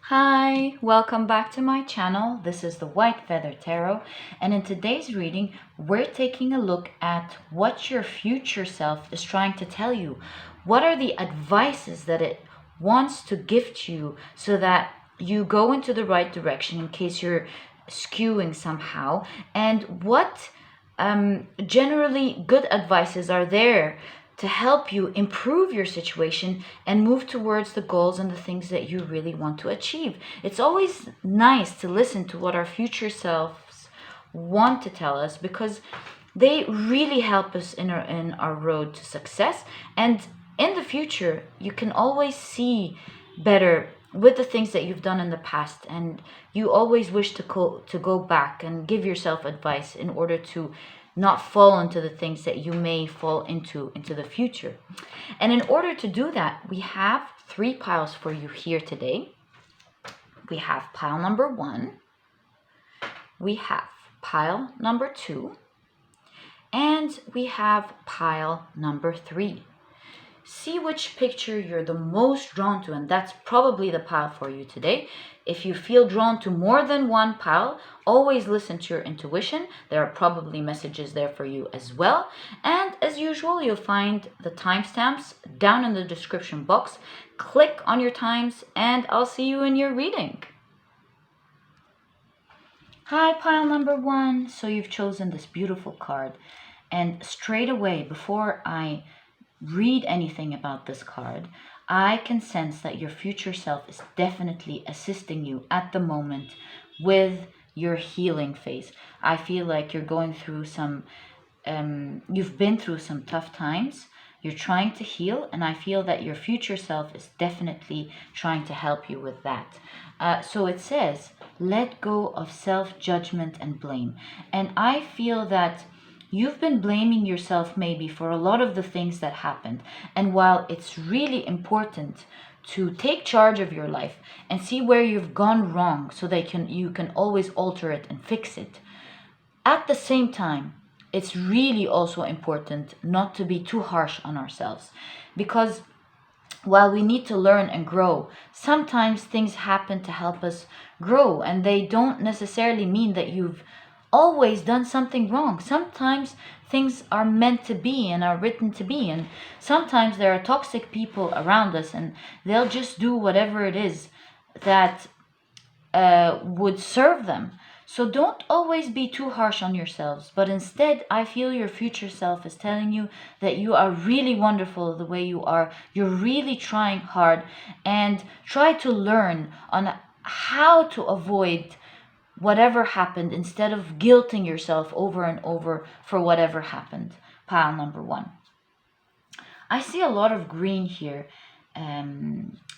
Hi, welcome back to my channel. This is the White Feather Tarot, and in today's reading, we're taking a look at what your future self is trying to tell you. What are the advices that it wants to gift you so that you go into the right direction in case you're skewing somehow, and what generally good advices are there to help you improve your situation and move towards the goals and the things that you really want to achieve. It's always nice to listen to what our future selves want to tell us because they really help us in our road to success. And in the future, you can always see better with the things that you've done in the past, and you always wish to go back and give yourself advice in order to not fall into the things that you may fall into the future. And in order to do that, we have three piles for you here today. We have pile number 1, we have pile number 2, and we have pile number 3. See which picture you're the most drawn to, and that's probably the pile for you today. If you feel drawn to more than one pile, always listen to your intuition. There are probably messages there for you as well. And as usual, you'll find the timestamps down in the description box. Click on your times, and I'll see you in your reading. Hi, pile number 1. So you've chosen this beautiful card. And straight away, before I read anything about this card, I can sense that your future self is definitely assisting you at the moment with your healing phase. I feel like you're going through you've been through some tough times. You're trying to heal, and I feel that your future self is definitely trying to help you with that. So it says, let go of self-judgment and blame. And I feel that you've been blaming yourself maybe for a lot of the things that happened. And while it's really important to take charge of your life and see where you've gone wrong so that you can always alter it and fix it, at the same time, it's really also important not to be too harsh on ourselves, because while we need to learn and grow, sometimes things happen to help us grow, and they don't necessarily mean that you've always done something wrong. Sometimes things are meant to be and are written to be, and sometimes there are toxic people around us and they'll just do whatever it is that would serve them. So don't always be too harsh on yourselves, but instead I feel your future self is telling you that you are really wonderful the way you are. You're really trying hard, and try to learn on how to avoid whatever happened instead of guilting yourself over and over for whatever happened. Pile number 1. I see a lot of green here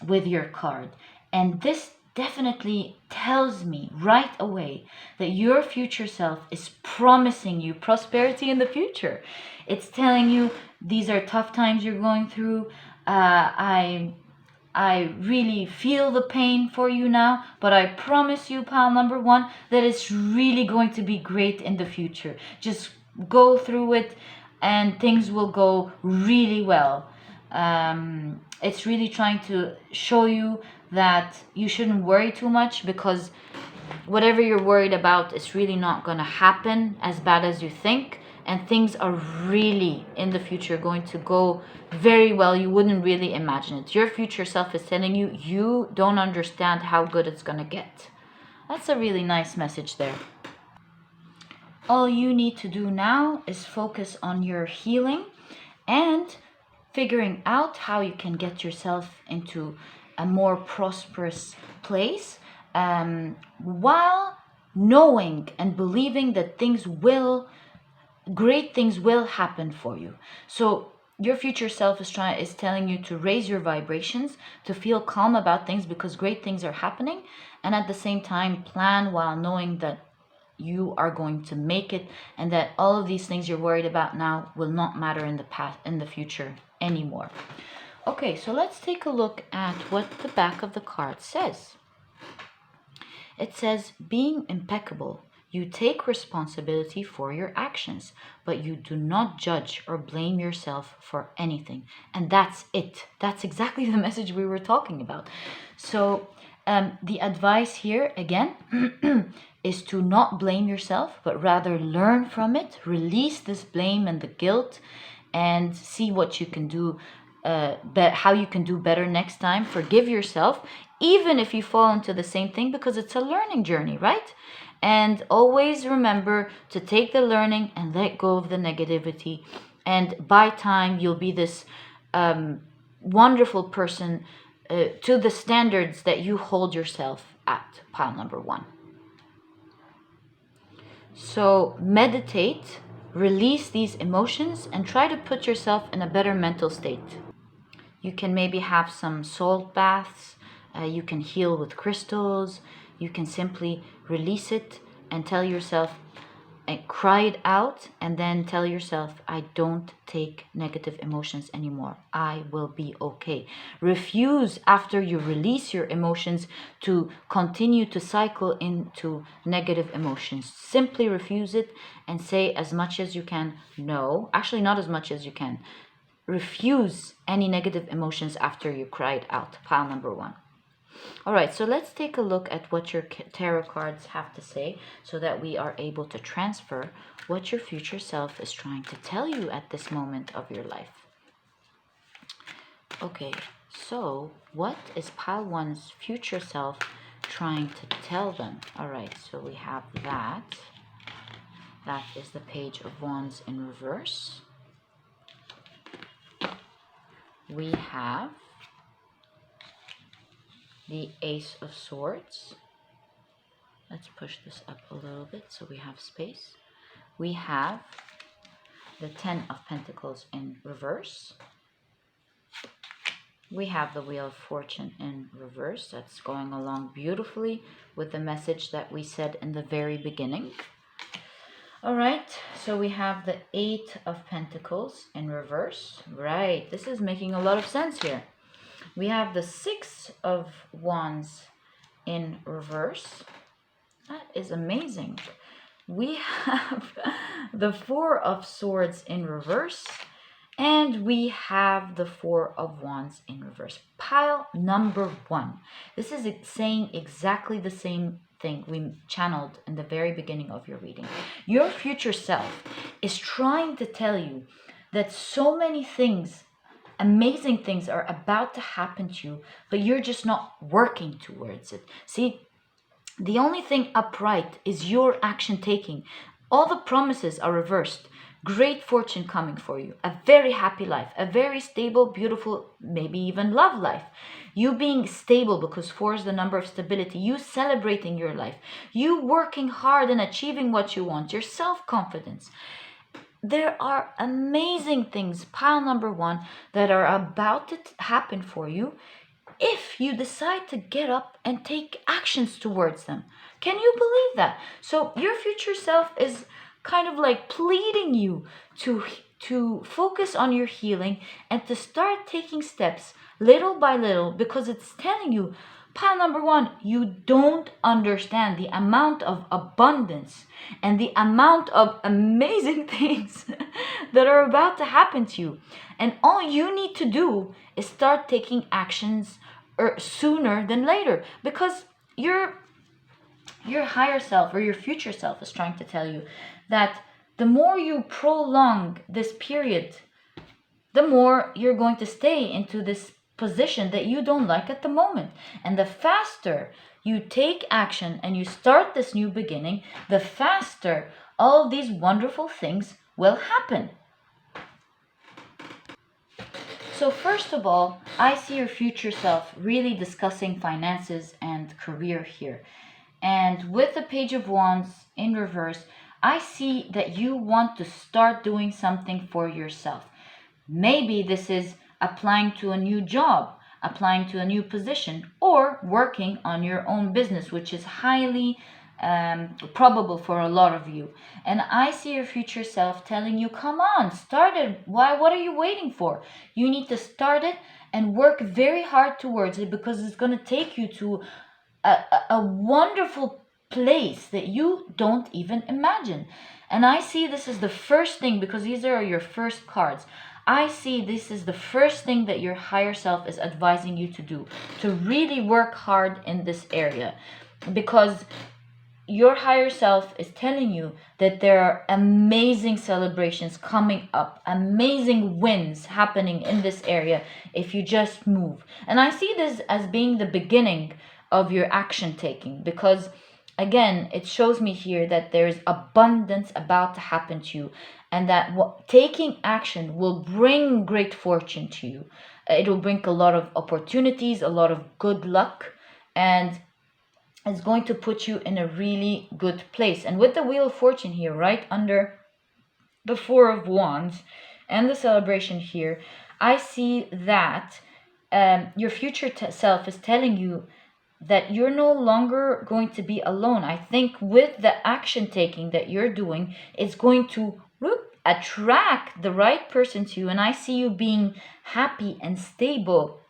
with your card, and this definitely tells me right away that your future self is promising you prosperity in the future. It's telling you these are tough times you're going through. I really feel the pain for you now, but I promise you, pile number 1, that it's really going to be great in the future. Just go through it and things will go really well. It's really trying to show you that you shouldn't worry too much, because whatever you're worried about is really not going to happen as bad as you think, and things are really in the future going to go very well. You wouldn't really imagine it. Your future self is telling you you don't understand how good it's going to get. That's a really nice message there. All you need to do now is focus on your healing and figuring out how you can get yourself into a more prosperous place, while knowing and believing that great things will happen for you. So your future self is telling you to raise your vibrations, to feel calm about things because great things are happening, and at the same time plan while knowing that you are going to make it, and that all of these things you're worried about now will not matter in the future anymore. Okay, so let's take a look at what the back of the card says. It says, being impeccable, you take responsibility for your actions, but you do not judge or blame yourself for anything. And that's it. That's exactly the message we were talking about. So The advice here again is to not blame yourself, but rather learn from it, release this blame and the guilt, and see what you can do, how you can do better next time. Forgive yourself, even if you fall into the same thing, because it's a learning journey, right? And always remember to take the learning and let go of the negativity. And by time, you'll be this wonderful person to the standards that you hold yourself at. Pile number 1. So meditate, release these emotions, and try to put yourself in a better mental state. You can maybe have some salt baths. You can heal with crystals. You can simply release it and tell yourself, and cry it out, and then tell yourself, I don't take negative emotions anymore. I will be okay. Refuse, after you release your emotions, to continue to cycle into negative emotions. Simply refuse it and say as much as you can, no. Actually, not as much as you can. Refuse any negative emotions after you cried out. Pile number 1. All right, so let's take a look at what your tarot cards have to say so that we are able to transfer what your future self is trying to tell you at this moment of your life. Okay, so what is pile 1's future self trying to tell them? All right, so we have that. That is the Page of Wands in reverse. We have the Ace of Swords. Let's push this up a little bit so we have space. We have the Ten of Pentacles in reverse. We have the Wheel of Fortune in reverse. That's going along beautifully with the message that we said in the very beginning. All right, so we have the Eight of Pentacles in reverse. Right, this is making a lot of sense here. We have the Six of Wands in reverse. That is amazing. We have the Four of Swords in reverse. And we have the Four of Wands in reverse. Pile number 1. This is saying exactly the same thing we channeled in the very beginning of your reading. Your future self is trying to tell you that so many things, amazing things, are about to happen to you, but you're just not working towards it. See, the only thing upright is your action taking. All the promises are reversed. Great fortune coming for you, a very happy life, a very stable, beautiful, maybe even love life. You being stable, because 4 is the number of stability. You celebrating your life. You working hard and achieving what you want. Your self-confidence. There are amazing things, pile number 1, that are about to happen for you if you decide to get up and take actions towards them. Can you believe that? So your future self is kind of like pleading you to focus on your healing and to start taking steps little by little, because it's telling you, pile number 1, you don't understand the amount of abundance and the amount of amazing things that are about to happen to you. And all you need to do is start taking actions sooner than later, because your higher self or your future self is trying to tell you that the more you prolong this period, the more you're going to stay into this position that you don't like at the moment. And the faster you take action and you start this new beginning, the faster all of these wonderful things will happen. So first of all, I see your future self really discussing finances and career here. And with the Page of Wands in reverse, I see that you want to start doing something for yourself. Maybe this is applying to a new job, applying to a new position, or working on your own business, which is highly probable for a lot of you. And I see your future self telling you, come on, start it. What are you waiting for? You need to start it and work very hard towards it, because it's going to take you to a wonderful place that you don't even imagine. And I see this as the first thing, because these are your first cards. I see this is the first thing that your higher self is advising you to do, to really work hard in this area, because your higher self is telling you that there are amazing celebrations coming up, amazing wins happening in this area if you just move. And I see this as being the beginning of your action taking, because again, it shows me here that there's abundance about to happen to you, and that taking action will bring great fortune to you. It will bring a lot of opportunities, a lot of good luck, and it's going to put you in a really good place. And with the Wheel of Fortune here, right under the Four of Wands and the celebration here, I see that your future self is telling you that you're no longer going to be alone. I think with the action taking that you're doing, it's going to attract the right person to you. And I see you being happy and stable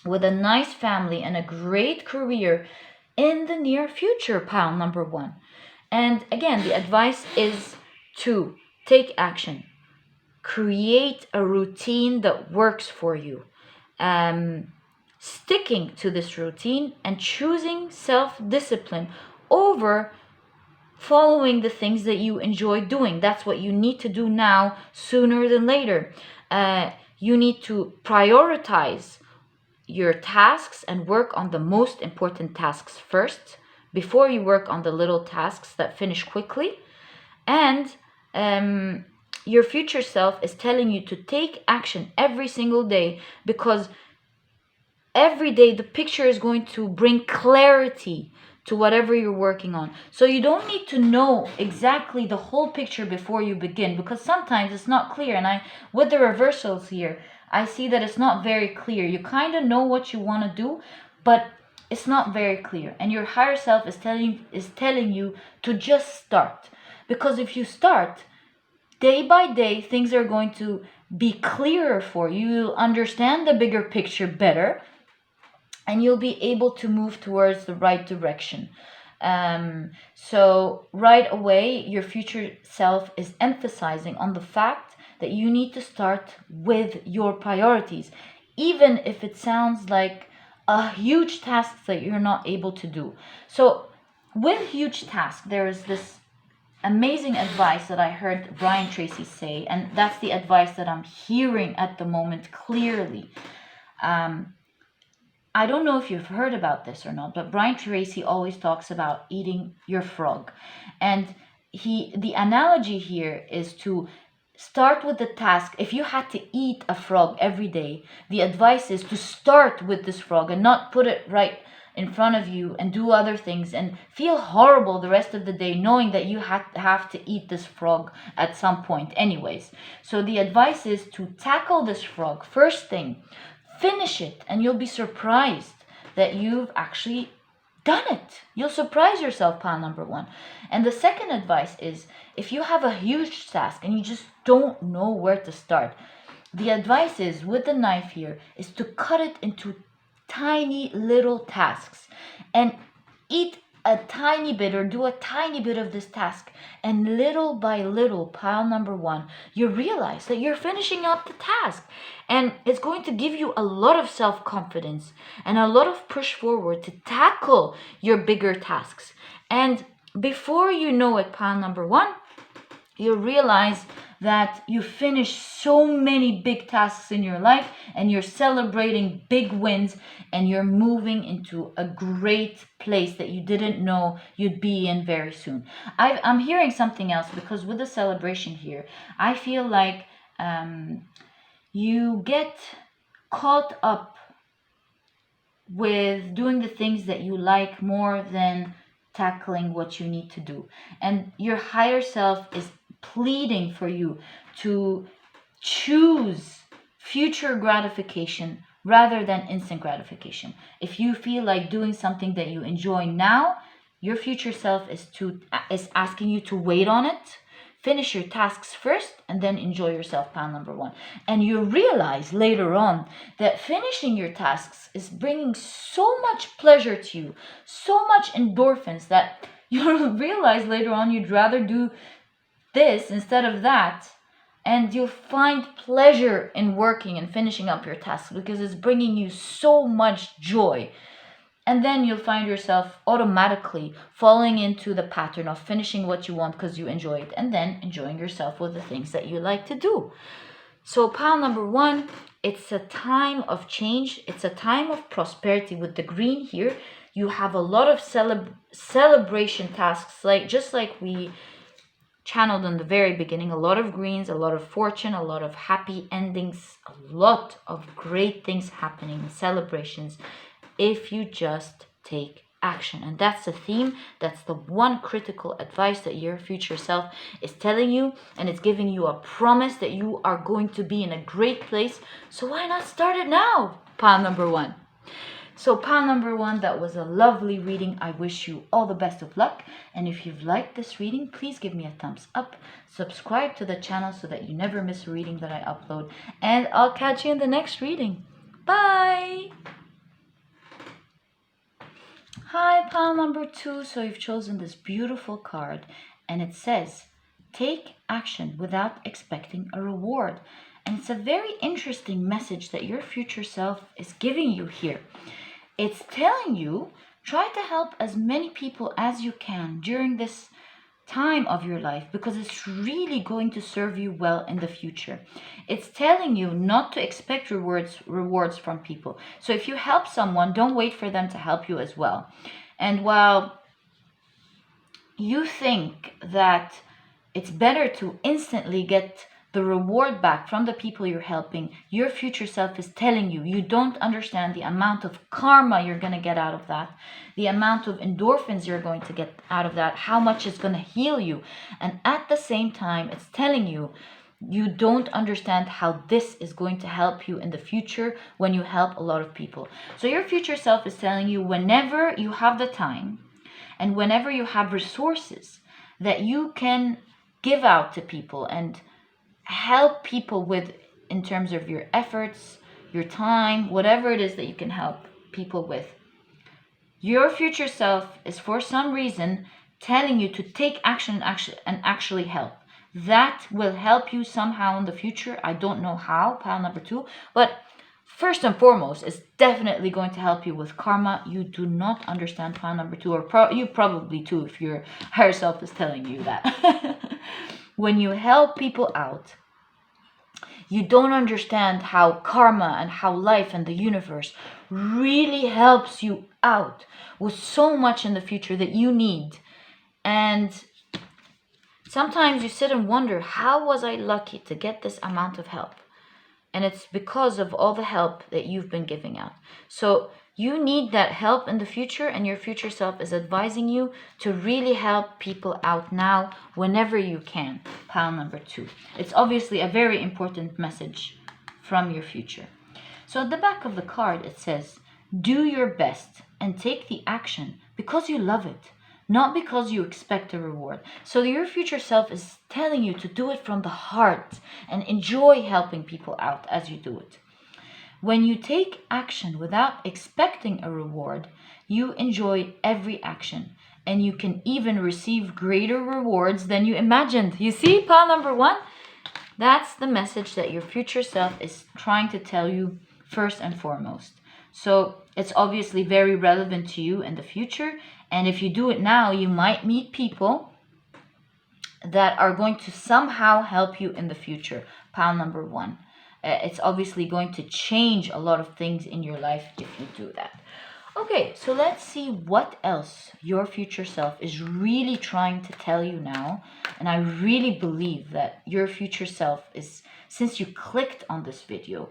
with a nice family and a great career in the near future, pile number one. And again, the advice is to take action, create a routine that works for you, sticking to this routine and choosing self-discipline over following the things that you enjoy doing. That's what you need to do now, sooner than later. You need to prioritize your tasks and work on the most important tasks first before you work on the little tasks that finish quickly. And your future self is telling you to take action every single day, because every day the picture is going to bring clarity to whatever you're working on. So you don't need to know exactly the whole picture before you begin, because sometimes it's not clear. And with the reversals here, I see that it's not very clear. You kind of know what you want to do, but it's not very clear. And your higher self is telling you to just start. Because if you start, day by day, things are going to be clearer for you. You'll understand the bigger picture better, and you'll be able to move towards the right direction. So right away, your future self is emphasizing on the fact that you need to start with your priorities, even if it sounds like a huge task that you're not able to do. So with huge tasks, there is this amazing advice that I heard Brian Tracy say, and that's the advice that I'm hearing at the moment clearly. I don't know if you've heard about this or not, but Brian Tracy always talks about eating your frog. And the analogy here is to start with the task. If you had to eat a frog every day, the advice is to start with this frog and not put it right in front of you and do other things and feel horrible the rest of the day knowing that you have to eat this frog at some point anyways. So the advice is to tackle this frog first thing. Finish it, and you'll be surprised that you've actually done it. You'll surprise yourself, pile number one. And the second advice is, if you have a huge task and you just don't know where to start, the advice is, with the knife here, is to cut it into tiny little tasks and eat a tiny bit or do a tiny bit of this task, and little by little, pile number one, you realize that you're finishing up the task, and it's going to give you a lot of self-confidence and a lot of push forward to tackle your bigger tasks. And before you know it, pile number one, you realize that you finished so many big tasks in your life, and you're celebrating big wins, and you're moving into a great place that you didn't know you'd be in very soon. I'm hearing something else, because with the celebration here, I feel like you get caught up with doing the things that you like more than tackling what you need to do. And your higher self is pleading for you to choose future gratification rather than instant gratification. If you feel like doing something that you enjoy now, your future self is asking you to wait on it, finish your tasks first, and then enjoy yourself, pile number one. And you realize later on that finishing your tasks is bringing so much pleasure to you, so much endorphins, that you'll realize later on you'd rather do this instead of that, and you'll find pleasure in working and finishing up your task because it's bringing you so much joy. And then you'll find yourself automatically falling into the pattern of finishing what you want because you enjoy it, and then enjoying yourself with the things that you like to do. So pile number one, it's a time of change. It's a time of prosperity with the green here. You have a lot of celebration tasks, like just like we channeled in the very beginning. A lot of greens, a lot of fortune, a lot of happy endings, a lot of great things happening, celebrations, if you just take action. And that's the theme. That's the one critical advice that your future self is telling you, and it's giving you a promise that you are going to be in a great place. So why not start it now? Pile number one. So pile number one, that was a lovely reading. I wish you all the best of luck. And if you've liked this reading, please give me a thumbs up. Subscribe to the channel so that you never miss a reading that I upload. And I'll catch you in the next reading. Bye! Hi, pile number two. So you've chosen this beautiful card, and it says, take action without expecting a reward. And it's a very interesting message that your future self is giving you here. It's telling you, try to help as many people as you can during this time of your life, because it's really going to serve you well in the future. It's telling you not to expect rewards from people. So if you help someone, don't wait for them to help you as well. And while you think that it's better to instantly get the reward back from the people you're helping, your future self is telling you, you don't understand the amount of karma you're going to get out of that, the amount of endorphins you're going to get out of that, how much it's going to heal you. And at the same time, it's telling you, you don't understand how this is going to help you in the future when you help a lot of people. So your future self is telling you, whenever you have the time and whenever you have resources that you can give out to people and help people with, in terms of your efforts, your time, whatever it is that you can help people with, your future self is for some reason telling you to take action and actually help. That will help you somehow in the future. I don't know how, pile number two, but first and foremost, it's definitely going to help you with karma. You do not understand pile number two, or you probably do if your higher self is telling you that. When you help people out, you don't understand how karma and how life and the universe really helps you out with so much in the future that you need. And sometimes you sit and wonder, how was I lucky to get this amount of help? And it's because of all the help that you've been giving out. So you need that help in the future, and your future self is advising you to really help people out now whenever you can. Pile number two. It's obviously a very important message from your future. So at the back of the card, it says, do your best and take the action because you love it, not because you expect a reward. So your future self is telling you to do it from the heart and enjoy helping people out as you do it. When you take action without expecting a reward, you enjoy every action, and you can even receive greater rewards than you imagined. You see, pile number one? That's the message that your future self is trying to tell you first and foremost. So it's obviously very relevant to you in the future. And if you do it now, you might meet people that are going to somehow help you in the future. Pile number one. It's obviously going to change a lot of things in your life if you do that. Okay, so let's see what else your future self is really trying to tell you now. And I really believe that your future self is, since you clicked on this video,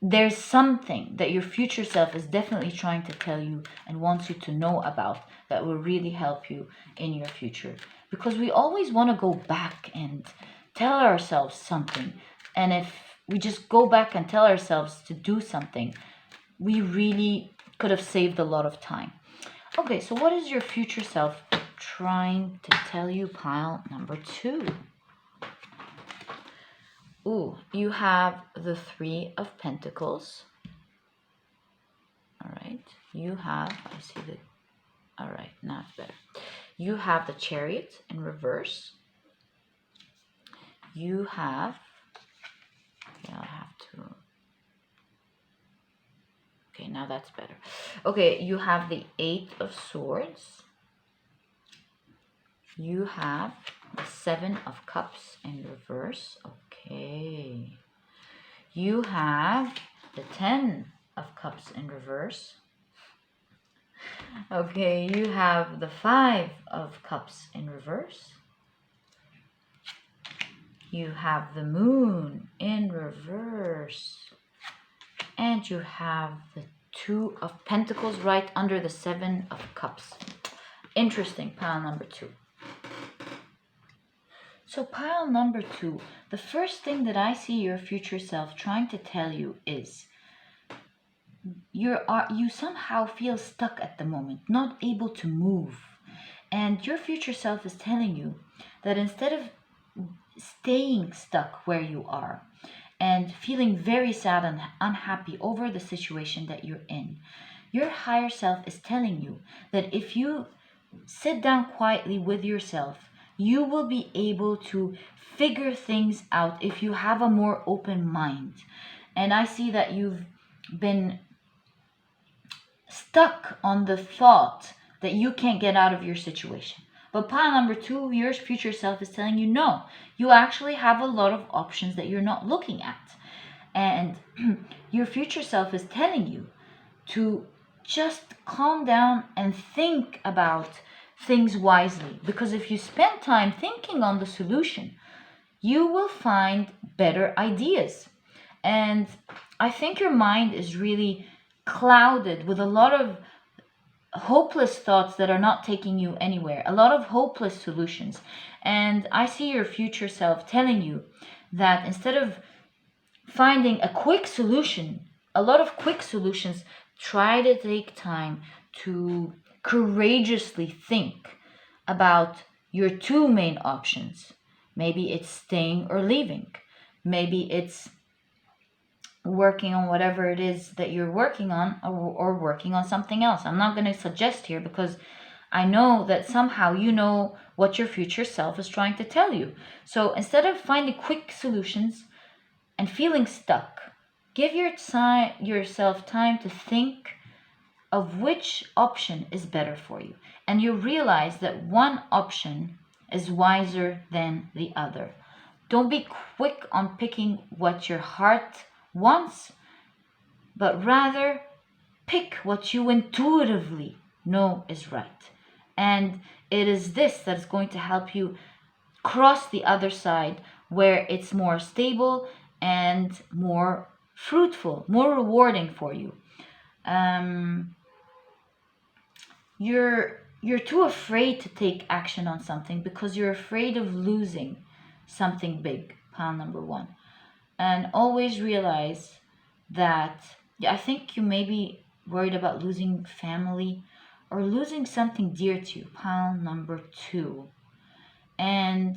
there's something that your future self is definitely trying to tell you and wants you to know about that will really help you in your future. Because we always want to go back and tell ourselves something. And if we just go back and tell ourselves to do something, we really could have saved a lot of time. Okay, so what is your future self trying to tell you, pile number two? Ooh, you have the Three of Pentacles. All right, you have, I see the, all right, now it's better. You have the Chariot in reverse. You have Okay, I'll have to. Okay, now that's better. Okay, you have the Eight of Swords. You have the Seven of Cups in reverse. Okay. You have the Ten of Cups in reverse. Okay, you have the Five of Cups in reverse. You have the Moon in reverse. And you have the Two of Pentacles right under the Seven of Cups. Interesting, pile number 2. So pile number 2, the first thing that I see your future self trying to tell you is you somehow feel stuck at the moment, not able to move. And your future self is telling you that instead of staying stuck where you are and feeling very sad and unhappy over the situation that you're in, your higher self is telling you that if you sit down quietly with yourself, you will be able to figure things out if you have a more open mind. And I see that you've been stuck on the thought that you can't get out of your situation. But pile number 2, your future self is telling you no, you actually have a lot of options that you're not looking at. And your future self is telling you to just calm down and think about things wisely. Because if you spend time thinking on the solution, you will find better ideas. And I think your mind is really clouded with a lot of hopeless thoughts that are not taking you anywhere, a lot of hopeless solutions. And I see your future self telling you that instead of finding a quick solution, a lot of quick solutions, try to take time to courageously think about your 2 main options. Maybe it's staying or leaving. Maybe it's working on whatever it is that you're working on, or working on something else. I'm not going to suggest here because I know that somehow you know what your future self is trying to tell you. So instead of finding quick solutions and feeling stuck, give yourself time to think of which option is better for you. And you realize that one option is wiser than the other. Don't be quick on picking what your heart wants, but rather pick what you intuitively know is right. And it is this that is going to help you cross the other side, where it's more stable and more fruitful, more rewarding for you. You're too afraid to take action on something because you're afraid of losing something big, pile number 1. And always realize that, I think you may be worried about losing family or losing something dear to you, pile number 2. And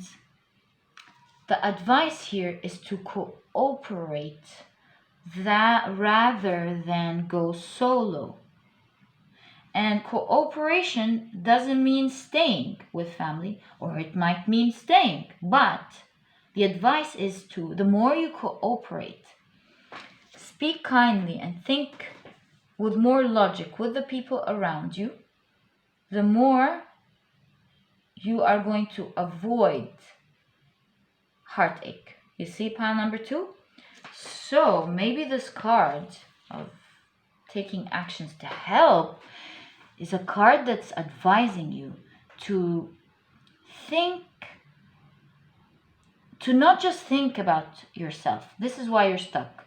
the advice here is to cooperate that rather than go solo. And cooperation doesn't mean staying with family, or it might mean staying, but the advice is to, the more you cooperate, speak kindly and think with more logic with the people around you, the more you are going to avoid heartache. You see pile number 2? So maybe this card of taking actions to help is a card that's advising you to not just think about yourself. This is why you're stuck.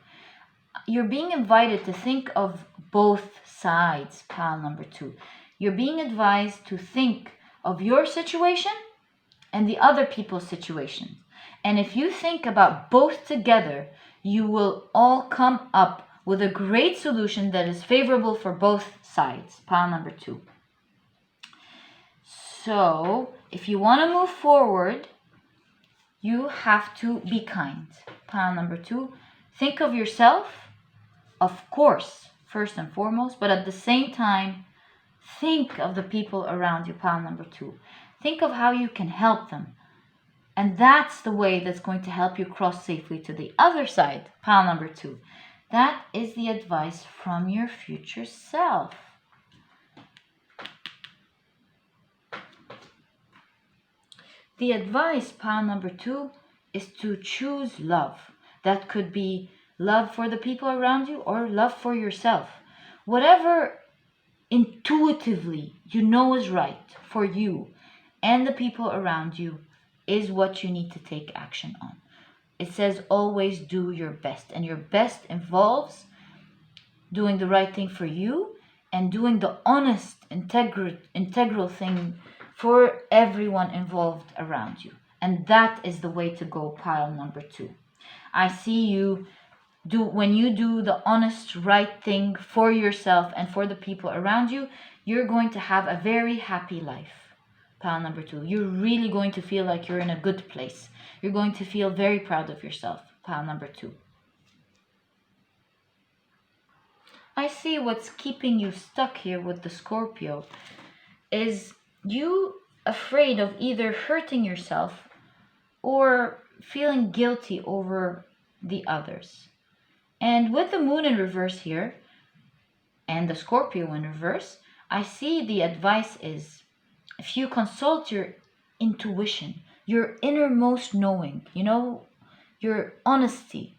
You're being invited to think of both sides, pile number 2. You're being advised to think of your situation and the other people's situation. And if you think about both together, you will all come up with a great solution that is favorable for both sides, pile number 2. So if you want to move forward, you have to be kind, pile number 2. Think of yourself, of course, first and foremost, but at the same time, think of the people around you, pile number 2. Think of how you can help them. And that's the way that's going to help you cross safely to the other side. Pile number 2. That is the advice from your future self. The advice, pile number 2, is to choose love. That could be love for the people around you or love for yourself. Whatever intuitively you know is right for you and the people around you is what you need to take action on. It says always do your best, and your best involves doing the right thing for you and doing the honest, integral thing for everyone involved around you. And that is the way to go, pile number 2. I see you when you do the honest, right thing for yourself and for the people around you, you're going to have a very happy life. Pile number 2. You're really going to feel like you're in a good place. You're going to feel very proud of yourself. Pile number 2. I see what's keeping you stuck here with the Scorpio is you afraid of either hurting yourself or feeling guilty over the others. And with the moon in reverse here and the Scorpio in reverse, I see the advice is if you consult your intuition, your innermost knowing, your honesty,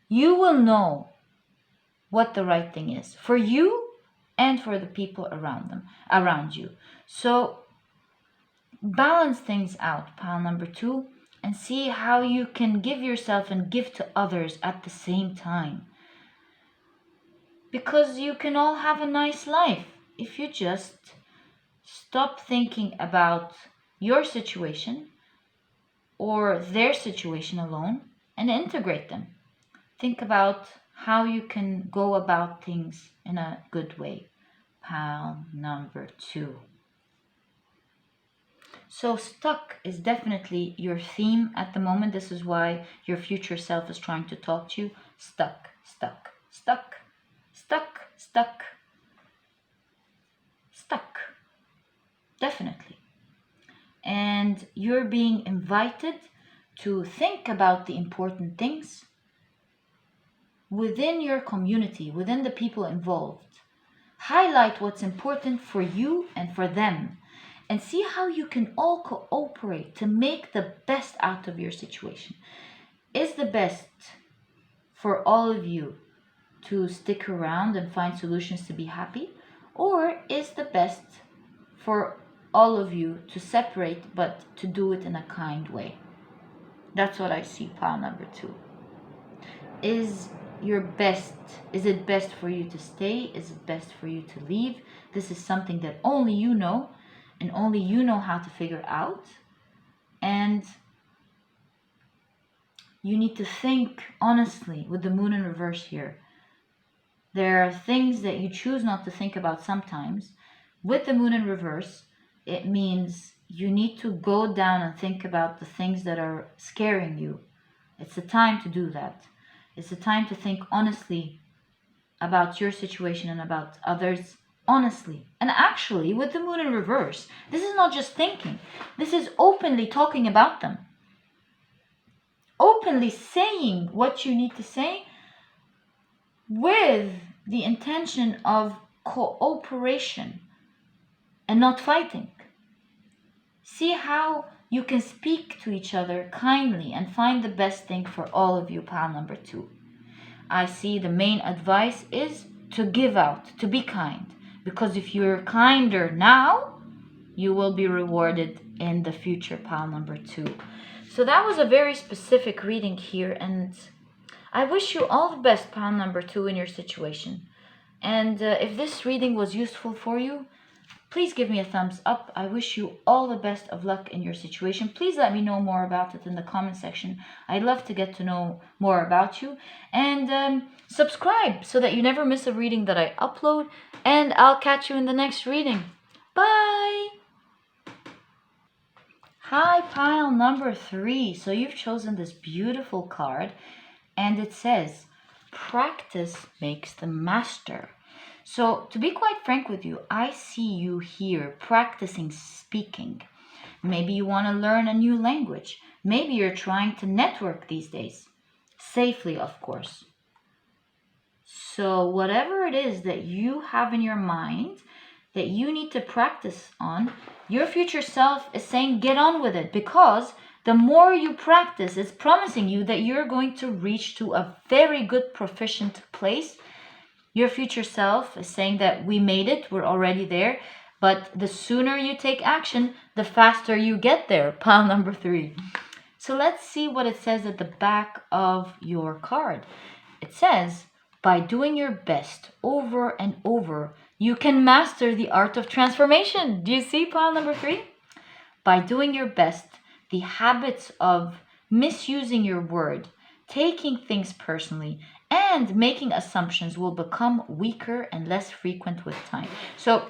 you will know what the right thing is for you and for the people around you. So balance things out, pile number 2, and see how you can give yourself and give to others at the same time. Because you can all have a nice life if you just stop thinking about your situation or their situation alone and integrate them. Think about how you can go about things in a good way. Pile number 2. So stuck is definitely your theme at the moment. This is why your future self is trying to talk to you. Stuck, stuck, stuck, stuck, stuck, stuck. Definitely. And you're being invited to think about the important things within your community, within the people involved. Highlight what's important for you and for them, and see how you can all cooperate to make the best out of your situation. Is the best for all of you to stick around and find solutions to be happy, or is the best for all of you to separate but to do it in a kind way? That's what I see, pile number 2. Is it best for you to stay? Is it best for you to leave? This is something that only you know, and only you know how to figure out. And you need to think honestly with the moon in reverse here. There are things that you choose not to think about sometimes. With the moon in reverse, it means you need to go down and think about the things that are scaring you. It's the time to do that. It's the time to think honestly about your situation and about others honestly. And actually, with the moon in reverse, this is not just thinking. This is openly talking about them. Openly saying what you need to say with the intention of cooperation and not fighting. See how you can speak to each other kindly and find the best thing for all of you, pile number 2. I see the main advice is to give out, to be kind. Because if you're kinder now, you will be rewarded in the future, pile number 2. So that was a very specific reading here, and I wish you all the best, pile number 2, in your situation. And if this reading was useful for you, please give me a thumbs up. I wish you all the best of luck in your situation. Please let me know more about it in the comment section. I'd love to get to know more about you. And subscribe so that you never miss a reading that I upload. And I'll catch you in the next reading. Bye! Hi, pile number 3. So you've chosen this beautiful card. And it says, practice makes the master. So to be quite frank with you, I see you here practicing speaking. Maybe you want to learn a new language. Maybe you're trying to network these days. Safely, of course. So, whatever it is that you have in your mind that you need to practice on, your future self is saying get on with it, because the more you practice, it's promising you that you're going to reach to a very good proficient place. Your future self is saying that we made it, we're already there, but the sooner you take action, the faster you get there. Pile number 3. So let's see what it says at the back of your card. It says, by doing your best over and over, you can master the art of transformation. Do you see pile number 3? By doing your best, the habits of misusing your word, taking things personally, and making assumptions will become weaker and less frequent with time. So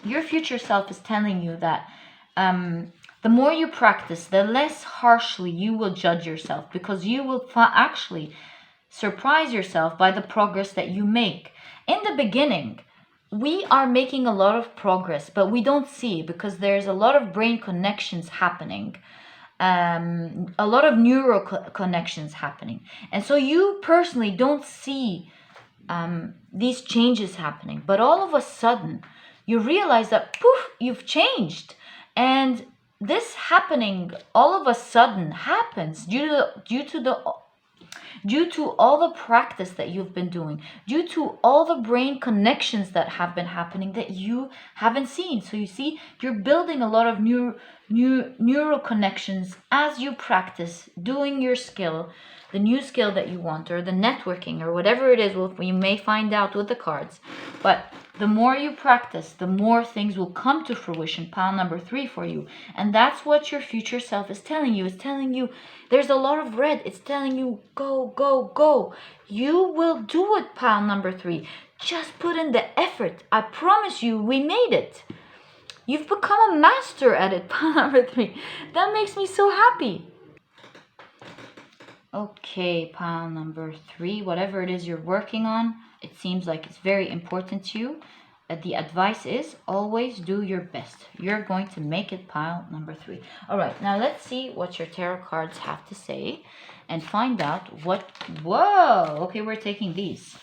your future self is telling you that the more you practice, the less harshly you will judge yourself, because you will actually surprise yourself by the progress that you make. In the beginning, we are making a lot of progress, but we don't see it because there's a lot of brain connections happening, a lot of neural connections happening. And so you personally don't see these changes happening. But all of a sudden, you realize that poof, you've changed. And this happening all of a sudden happens due to all the practice that you've been doing, due to all the brain connections that have been happening that you haven't seen. So you see, you're building a lot of neural connections as you practice doing your skill, the new skill that you want, or the networking, or whatever it is. You may find out with the cards. But the more you practice, the more things will come to fruition. Pile number 3 for you. And that's what your future self is telling you. It's telling you there's a lot of red. It's telling you go, go, go. You will do it, pile number 3. Just put in the effort. I promise you, we made it. You've become a master at it, pile number 3. That makes me so happy. Okay, pile number 3, whatever it is you're working on, it seems like it's very important to you. The advice is always do your best. You're going to make it, pile number 3. All right, now let's see what your tarot cards have to say and find out what, whoa, okay, we're taking these.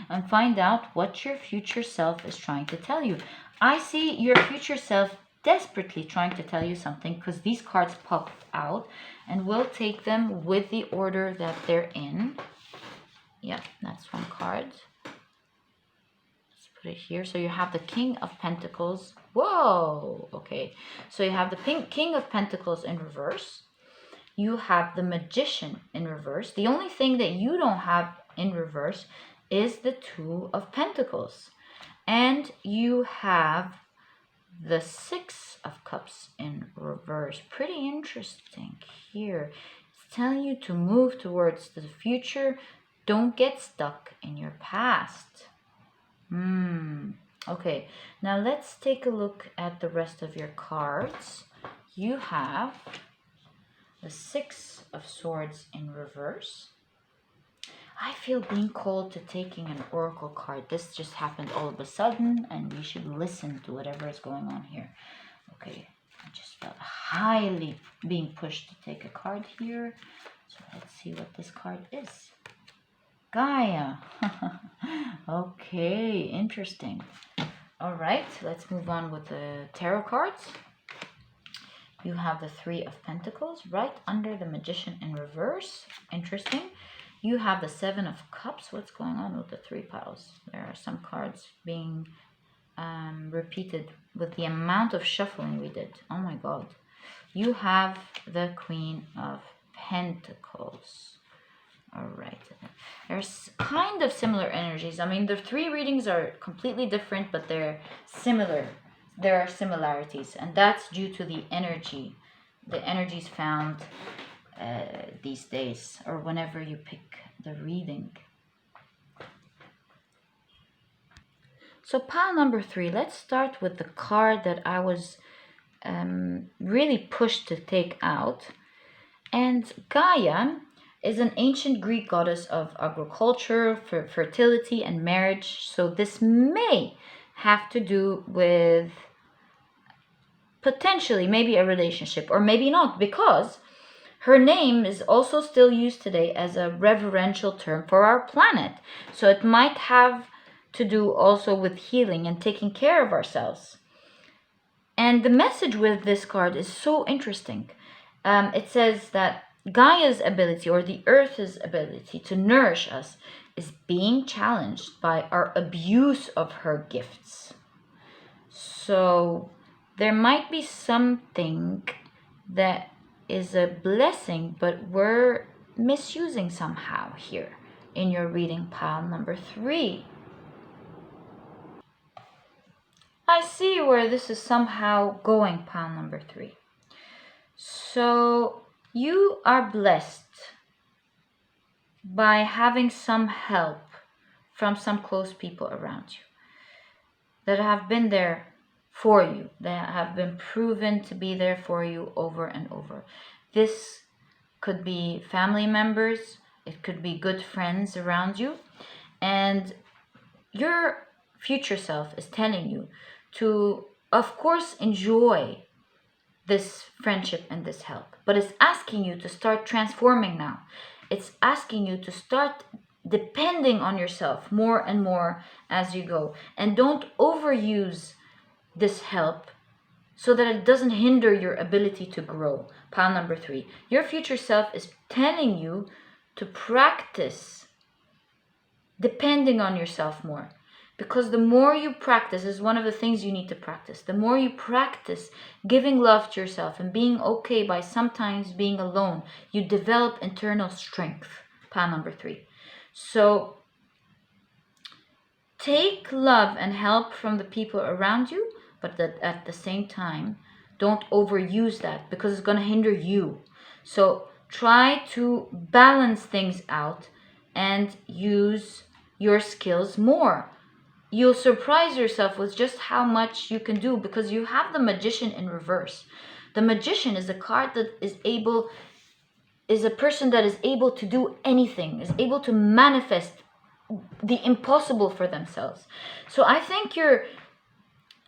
And find out what your future self is trying to tell you. I see your future self desperately trying to tell you something, because these cards pop out, and we'll take them with the order that they're in. Yeah, that's one card. Let's put it here. So you have the King of Pentacles. Whoa, okay. So you have the King of Pentacles in reverse. You have the Magician in reverse. The only thing that you don't have in reverse is the Two of Pentacles. And you have the Six of Cups in reverse. Pretty interesting here. It's telling you to move towards the future. Don't get stuck in your past. Okay, now let's take a look at the rest of your cards. You have the Six of Swords in reverse. I feel being called to taking an oracle card. This just happened all of a sudden, and we should listen to whatever is going on here. Okay, I just felt highly being pushed to take a card here. So let's see what this card is. Gaia. Okay, interesting. All right, let's move on with the tarot cards. You have the Three of Pentacles right under the Magician in reverse. Interesting. You have the Seven of Cups. What's going on with the 3 piles? There are some cards being repeated with the amount of shuffling we did. Oh my God. You have the Queen of Pentacles. All right. There's kind of similar energies. I mean, the 3 readings are completely different, but they're similar. There are similarities, and that's due to the energy. The energies found these days, or whenever you pick the reading. So pile number 3, let's start with the card that I was really pushed to take out. And Gaia is an ancient Greek goddess of agriculture, fertility, and marriage. So this may have to do with potentially maybe a relationship, or maybe not, because her name is also still used today as a reverential term for our planet. So it might have to do also with healing and taking care of ourselves. And the message with this card is so interesting. It says that Gaia's ability, or the Earth's ability to nourish us, is being challenged by our abuse of her gifts. So there might be something that is a blessing, but we're misusing somehow here in your reading pile number 3. I see where this is somehow going, pile number 3. So you are blessed by having some help from some close people around you that have been there for you, that have been proven to be there for you over and over. This could be family members, it could be good friends around you, and your future self is telling you to, of course, enjoy this friendship and this help, but it's asking you to start transforming now. It's asking you to start depending on yourself more and more as you go, and don't overuse this help so that it doesn't hinder your ability to grow. Pile number 3, your future self is telling you to practice depending on yourself more. Because the more you practice, is one of the things you need to practice. The more you practice giving love to yourself and being okay by sometimes being alone, you develop internal strength. Pile number 3. So take love and help from the people around you, but at the same time, don't overuse that because it's going to hinder you. So try to balance things out and use your skills more. You'll surprise yourself with just how much you can do, because you have the Magician in reverse. The Magician is a card that is a person that is able to do anything, is able to manifest the impossible for themselves. So I think you're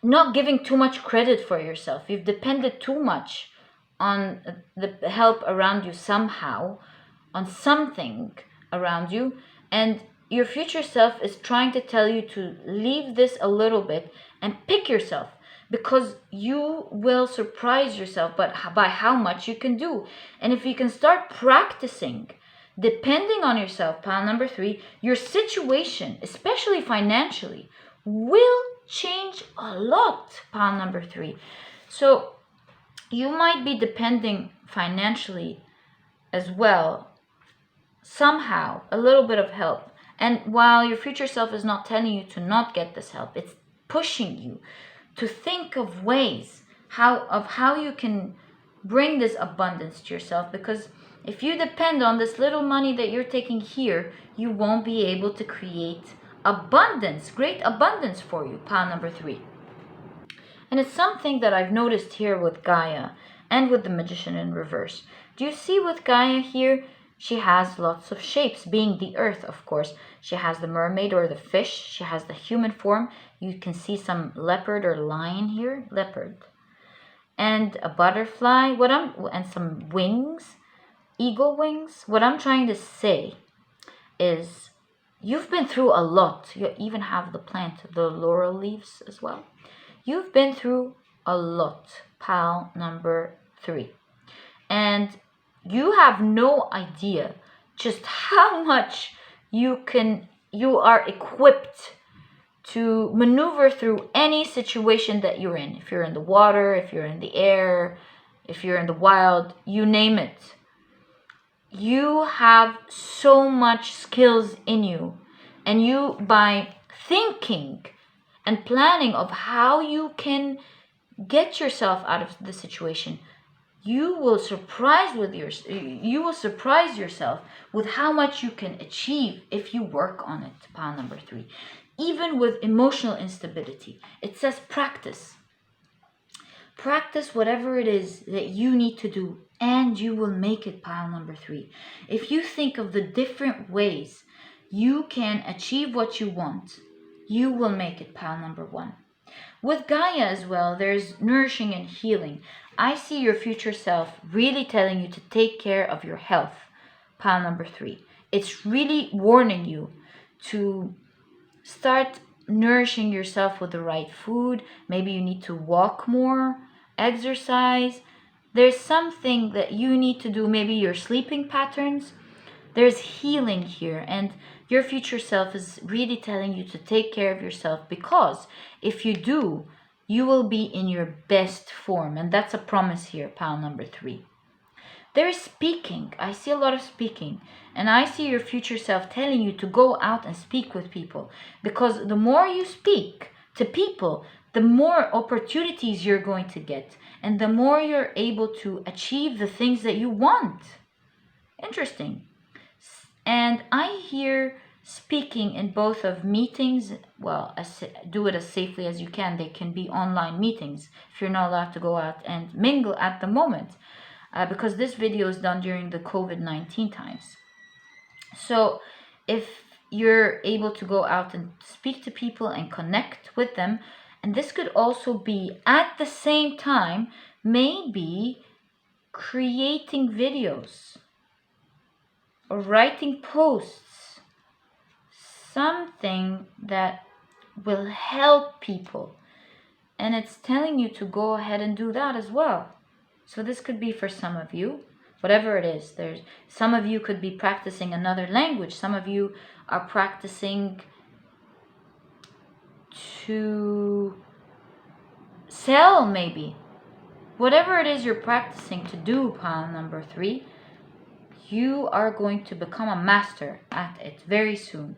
not giving too much credit for yourself. You've depended too much on the help around you somehow, on something around you, and your future self is trying to tell you to leave this a little bit and pick yourself, because you will surprise yourself by how much you can do. And if you can start practicing depending on yourself, pile number 3, your situation, especially financially, will change a lot, pile number 3. So you might be depending financially as well, somehow, a little bit of help. And while your future self is not telling you to not get this help, it's pushing you to think of ways how you can bring this abundance to yourself. Because if you depend on this little money that you're taking here, you won't be able to create abundance, great abundance for you, pile number 3. And it's something that I've noticed here with Gaia and with the Magician in reverse. Do you see with Gaia here? She has lots of shapes, being the earth, of course. She has the mermaid or the fish. She has the human form. You can see some leopard or lion here, leopard. And a butterfly, and some wings, eagle wings. What I'm trying to say is you've been through a lot. You even have the plant, the laurel leaves as well. You've been through a lot, pile number 3. And you have no idea just how much you are equipped to maneuver through any situation that you're in. If you're in the water, if you're in the air, if you're in the wild, you name it. You have so much skills in you. And you, by thinking and planning of how you can get yourself out of the situation, you will surprise yourself with how much you can achieve if you work on it, pile number 3. Even with emotional instability, it says practice. Practice whatever it is that you need to do, and you will make it, pile number 3. If you think of the different ways you can achieve what you want, you will make it, pile number 1. With Gaia as well, there's nourishing and healing. I see your future self really telling you to take care of your health. Pile number 3. It's really warning you to start nourishing yourself with the right food. Maybe you need to walk more, exercise. There's something that you need to do, maybe your sleeping patterns. There's healing here, and your future self is really telling you to take care of yourself, because if you do, you will be in your best form. And that's a promise here, pile number 3. There is speaking. I see a lot of speaking. And I see your future self telling you to go out and speak with people. Because the more you speak to people, the more opportunities you're going to get. And the more you're able to achieve the things that you want. Interesting. And I hear speaking in both of meetings. Well, do it as safely as you can. They can be online meetings if you're not allowed to go out and mingle at the moment. Because this video is done during the COVID-19 times. So if you're able to go out and speak to people and connect with them, and this could also be at the same time, maybe creating videos or writing posts, something that will help people. And it's telling you to go ahead and do that as well. So this could be for some of you, whatever it is. There's some of you could be practicing another language. Some of you are practicing to sell, maybe. Whatever it is you're practicing to do, pile number 3, you are going to become a master at it very soon.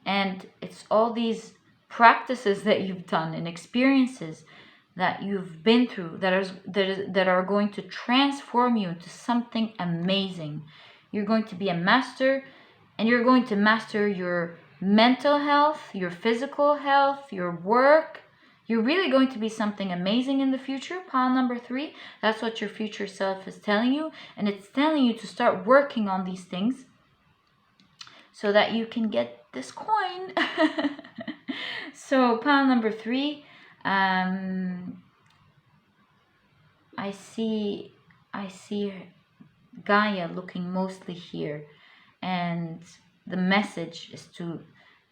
And it's all these practices that you've done and experiences that you've been through that are going to transform you into something amazing. You're going to be a master, and you're going to master your mental health, your physical health, your work. You're really going to be something amazing in the future, pile number 3. That's what your future self is telling you, and it's telling you to start working on these things so that you can get this coin. So pile number 3, I see Gaia looking mostly here, and the message is to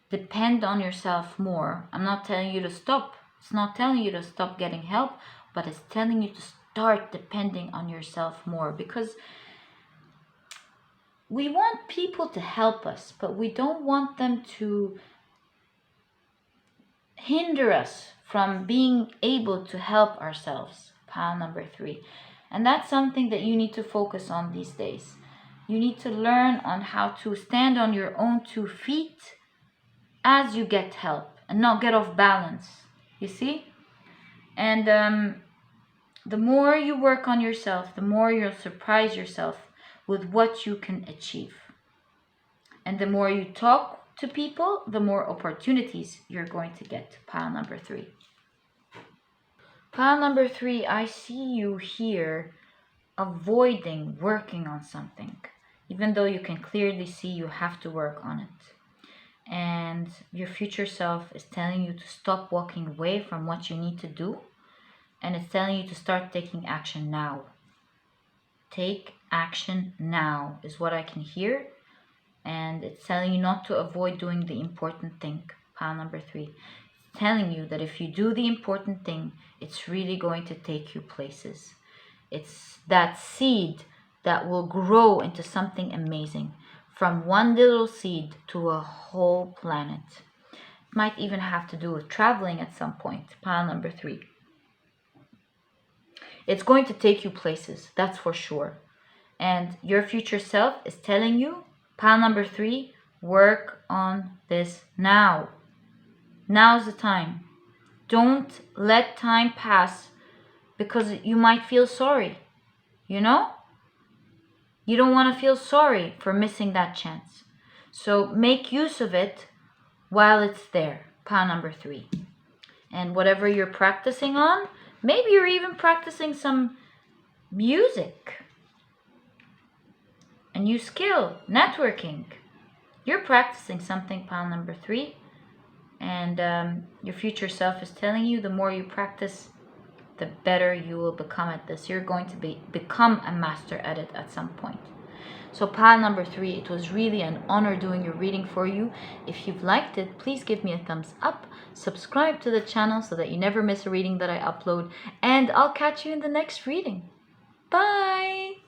depend on yourself more. I'm not telling you to stop. It's not telling you to stop getting help, but it's telling you to start depending on yourself more, because we want people to help us, but we don't want them to hinder us from being able to help ourselves. Pile number 3. And that's something that you need to focus on these days. You need to learn on how to stand on your own 2 feet as you get help and not get off balance. You see? And the more you work on yourself, the more you'll surprise yourself with what you can achieve. And the more you talk to people, the more opportunities you're going to get. Pile number 3. Pile number 3, I see you here avoiding working on something, even though you can clearly see you have to work on it. And your future self is telling you to stop walking away from what you need to do, and it's telling you to start taking action now. Take action now is what I can hear. And it's telling you not to avoid doing the important thing. Pile number 3. It's telling you that if you do the important thing, it's really going to take you places. It's that seed that will grow into something amazing. From one little seed to a whole planet. It might even have to do with traveling at some point. Pile number 3. It's going to take you places, that's for sure. And your future self is telling you, pile number 3, work on this now. Now's the time. Don't let time pass because you might feel sorry. You know? You don't want to feel sorry for missing that chance. So make use of it while it's there. Pile number 3. And whatever you're practicing on, maybe you're even practicing some music. A new skill, networking. You're practicing something, pile number 3. And your future self is telling you the more you practice, the better you will become at this. You're going to become a master at it at some point. So pile number 3, it was really an honor doing your reading for you. If you've liked it, please give me a thumbs up. Subscribe to the channel so that you never miss a reading that I upload. And I'll catch you in the next reading. Bye!